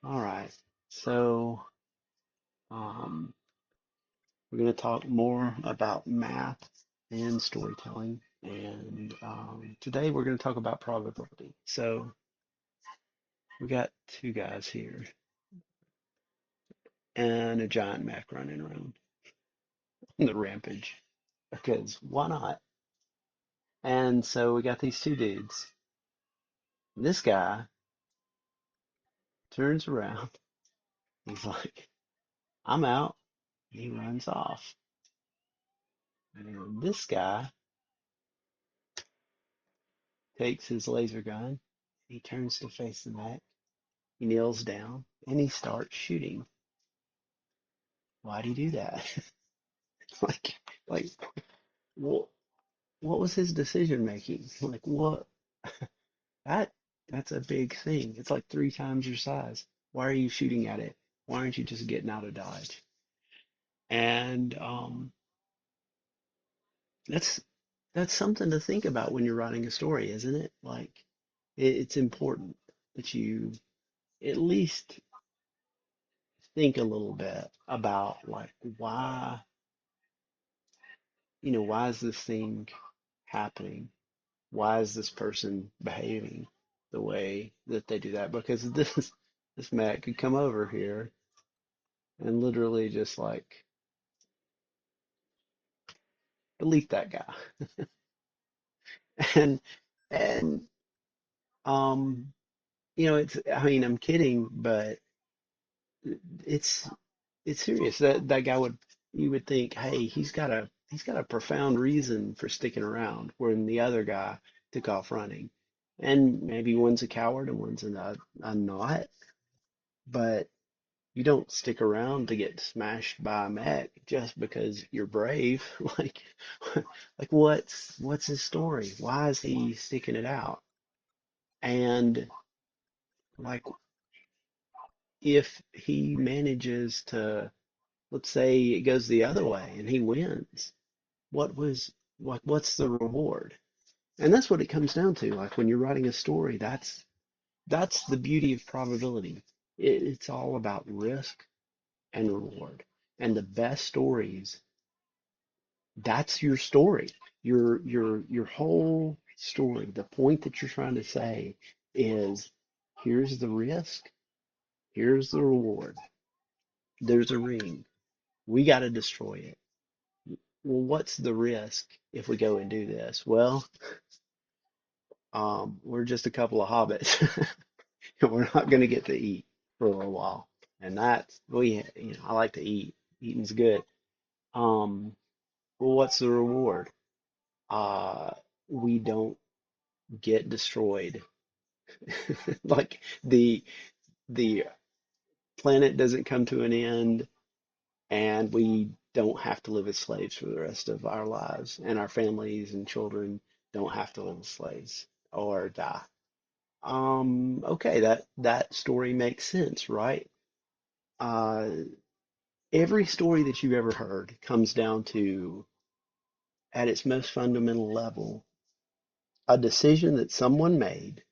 All right. So, um, we're going to talk more about math and storytelling. And today we're going to talk about probability. So, we got two guys here and a giant Mac running around on the rampage because why not? And so, we got these two dudes. This guy turns around. He's like, I'm out. He runs off. And this guy takes his laser gun. He turns to face the Mac. He kneels down and he starts shooting. Why do you do that? like, like, what, what was his decision making? Like, what? That, that's a big thing. It's like three times your size. Why are you shooting at it? Why aren't you just getting out of Dodge? And that's that's something to think about when you're writing a story, isn't it? Like, it's important that you at least think a little bit about like why is this thing happening? Why is this person behaving the way that they do that? Because this Matt could come over here and literally just like delete that guy. And and um it's I mean I'm kidding, but it's it's serious. That guy would you would think, hey, he's got a profound reason for sticking around, when the other guy took off running. And maybe one's a coward and one's a not, but you don't stick around to get smashed by a mech just because you're brave. Like, like what's his story? Why is he sticking it out? And like, if he manages to, let's say it goes the other way and he wins, what was what's the reward? And that's what it comes down to. Like when you're writing a story, that's the beauty of probability. It's all about risk and reward. And the best stories, that's your story. Your whole story, the point that you're trying to say is, here's the risk, here's the reward. There's a ring. We got to destroy it. Well, what's the risk if we go and do this? Well, we're just a couple of hobbits. We're not going to get to eat for a little while. And that's, I like to eat. Eating's good. Um, well, what's the reward? Uh, we don't get destroyed. Like the planet doesn't come to an end, and we don't have to live as slaves for the rest of our lives, and our families and children don't have to live as slaves or die. Okay, that story makes sense, right? Uh, every story that you've ever heard comes down to, at its most fundamental level, a decision that someone made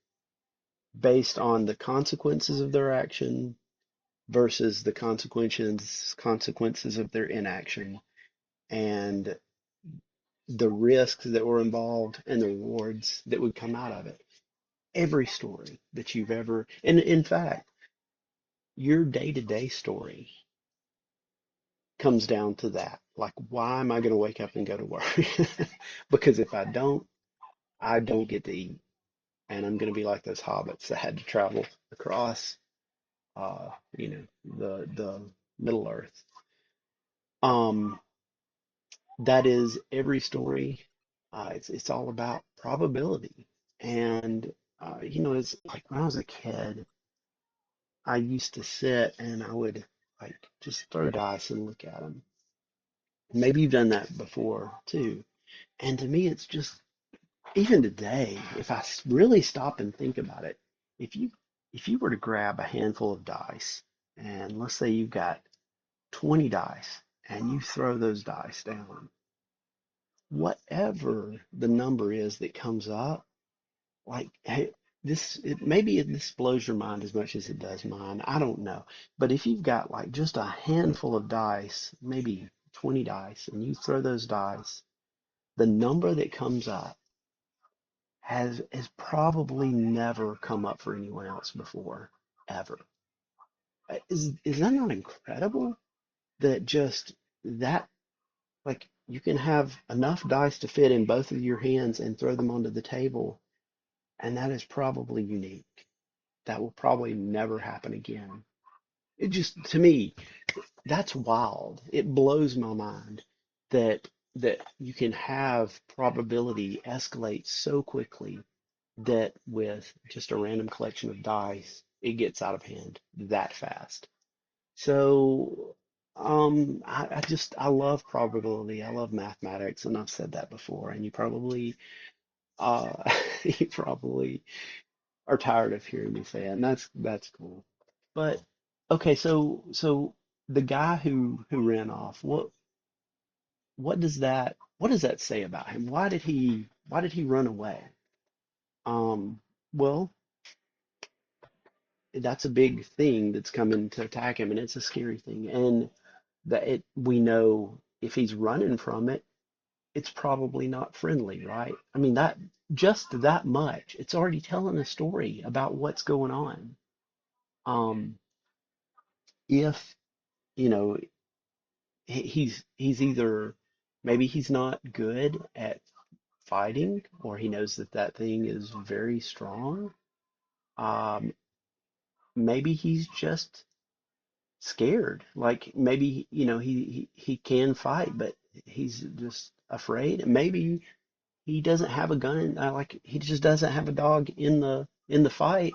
based on the consequences of their action versus the consequences of their inaction, and the risks that were involved and the rewards that would come out of it. Every story that you've ever, and in fact, your day-to-day story comes down to that. Like, why am I going to wake up and go to work? Because if I don't get to eat. And I'm going to be like those hobbits that had to travel across, uh, the Middle Earth. Um, that is every story. It's all about probability. And it's like when I was a kid, I used to sit and I would like just throw dice and look at them. Maybe you've done that before too. And to me, it's just, even today, if really stop and think about it, if you if you were to grab a handful of dice, and let's say you've got 20 dice, and you throw those dice down, whatever the number is that comes up, like, hey, maybe this blows your mind as much as it does mine. I don't know. But if you've got like just a handful of dice, maybe 20 dice, and you throw those dice, the number that comes up has probably never come up for anyone else before, ever. Is that not incredible? That just that like you can have enough dice to fit in both of your hands and throw them onto the table, and that is probably unique. That will probably never happen again. It just, to me, that's wild. It blows my mind that you can have probability escalate so quickly that with just a random collection of dice, it gets out of hand that fast. So, I love probability. I love mathematics, and I've said that before. And you probably, uh, you probably are tired of hearing me say it, and that's cool. But okay, so the guy who ran off, what does that say about him? Why did he run away? Well, that's a big thing that's coming to attack him, and it's a scary thing. And that it we know if he's running from it, it's probably not friendly, right? I mean that just that much. It's already telling a story about what's going on. Um, if you know he's either maybe he's not good at fighting, or he knows that that thing is very strong. Um, maybe he's just scared. Like maybe, he can fight, but he's just afraid. Maybe he doesn't have a gun. Like he just doesn't have a dog in the fight,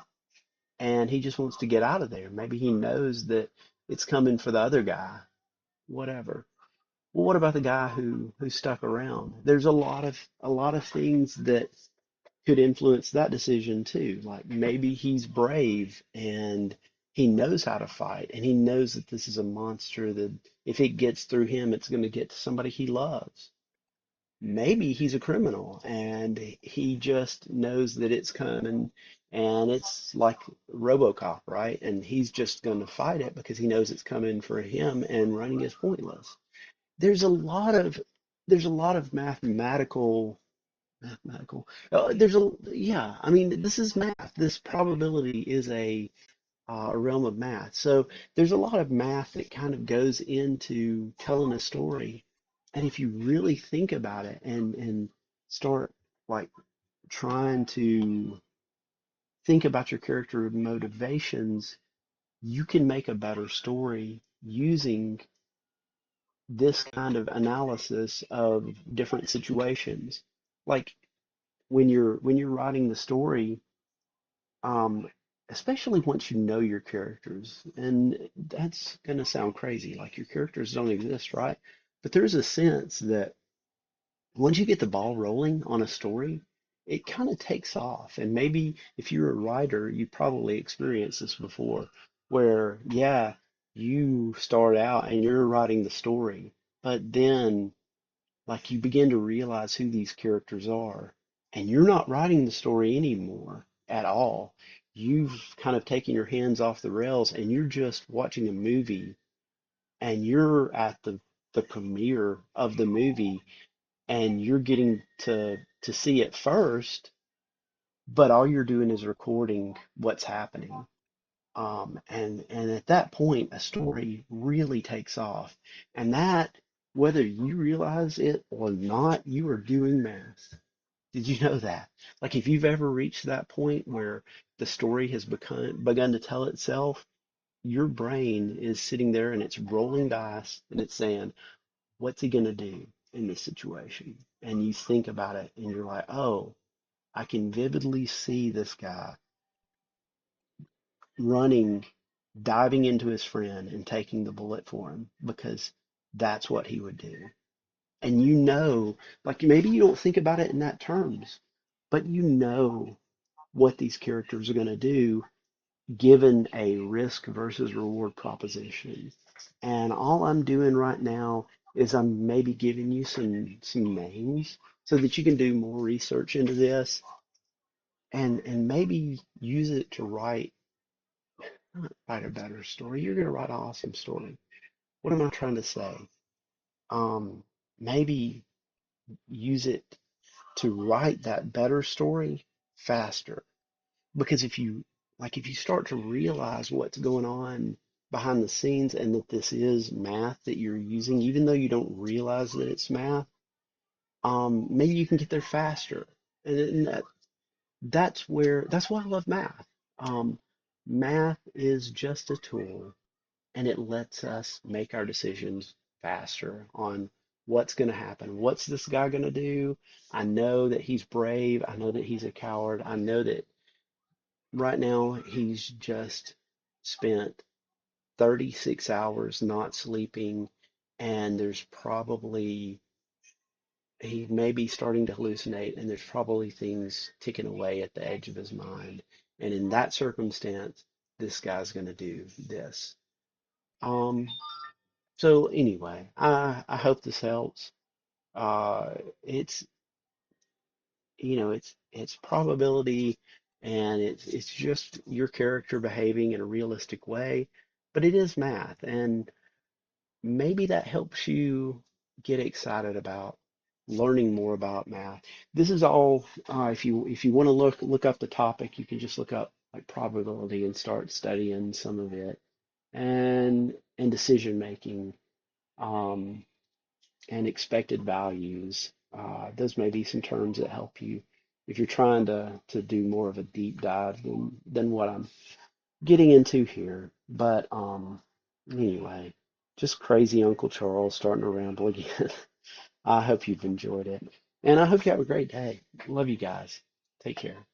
and he just wants to get out of there. Maybe he knows that it's coming for the other guy. Whatever. Well, what about the guy who stuck around? There's a lot of things that could influence that decision too. Like maybe he's brave and he knows how to fight, and he knows that this is a monster that if it gets through him, it's going to get to somebody he loves. Maybe he's a criminal and he just knows that it's coming, and it's like RoboCop, right? And he's just going to fight it because he knows it's coming for him, and running is pointless. There's a lot of mathematical. Yeah, I mean, this is math. This probability is a realm of math. So there's a lot of math that kind of goes into telling a story. And if you really think about it and start like trying to think about your character motivations, you can make a better story using this kind of analysis of different situations. Like when you're writing the story, um, especially once you know your characters, and that's gonna sound crazy, like your characters don't exist, right? But there's a sense that once you get the ball rolling on a story, it kind of takes off. And maybe if you're a writer, you probably experienced this before, where yeah, you start out and you're writing the story, but then like you begin to realize who these characters are, and you're not writing the story anymore at all. You've kind of taken your hands off the rails and you're just watching a movie, and you're at the premiere of the movie, and you're getting to see it first, but all you're doing is recording what's happening. And at that point, a story really takes off. And that, whether you realize it or not, you are doing math. Did you know that? Like, if you've ever reached that point where the story has begun to tell itself, your brain is sitting there and it's rolling dice and it's saying, what's he gonna do in this situation? And you think about it and you're like, oh, I can vividly see this guy running, diving into his friend and taking the bullet for him because that's what he would do. And like maybe you don't think about it in that terms, but you know what these characters are going to do given a risk versus reward proposition. And all I'm doing right now is I'm maybe giving you some names so that you can do more research into this, and maybe use it to write, not write a better story. You're going to write an awesome story. What am I trying to say? Um, Maybe use it to write that better story faster. Because if you start to realize what's going on behind the scenes and that this is math that you're using, even though you don't realize that it's math, maybe you can get there faster. And that's why I love math. Um, Math is just a tool, and it lets us make our decisions faster on what's going to happen. What's this guy going to do? I know that he's brave. I know that he's a coward. I know that right now he's just spent 36 hours not sleeping, and he may be starting to hallucinate, and there's probably things ticking away at the edge of his mind. And in that circumstance, this guy's going to do this. Um, so anyway, I hope this helps. Uh, it's it's probability, and it's just your character behaving in a realistic way, but it is math, and maybe that helps you get excited about learning more about math. This is all, if you want to look up the topic, you can just look up like probability and start studying some of it, and decision making, um, and expected values. Those may be some terms that help you if you're trying to do more of a deep dive than what I'm getting into here. But anyway, just crazy Uncle Charles starting to ramble again. I hope you've enjoyed it. And I hope you have a great day. Love you guys. Take care.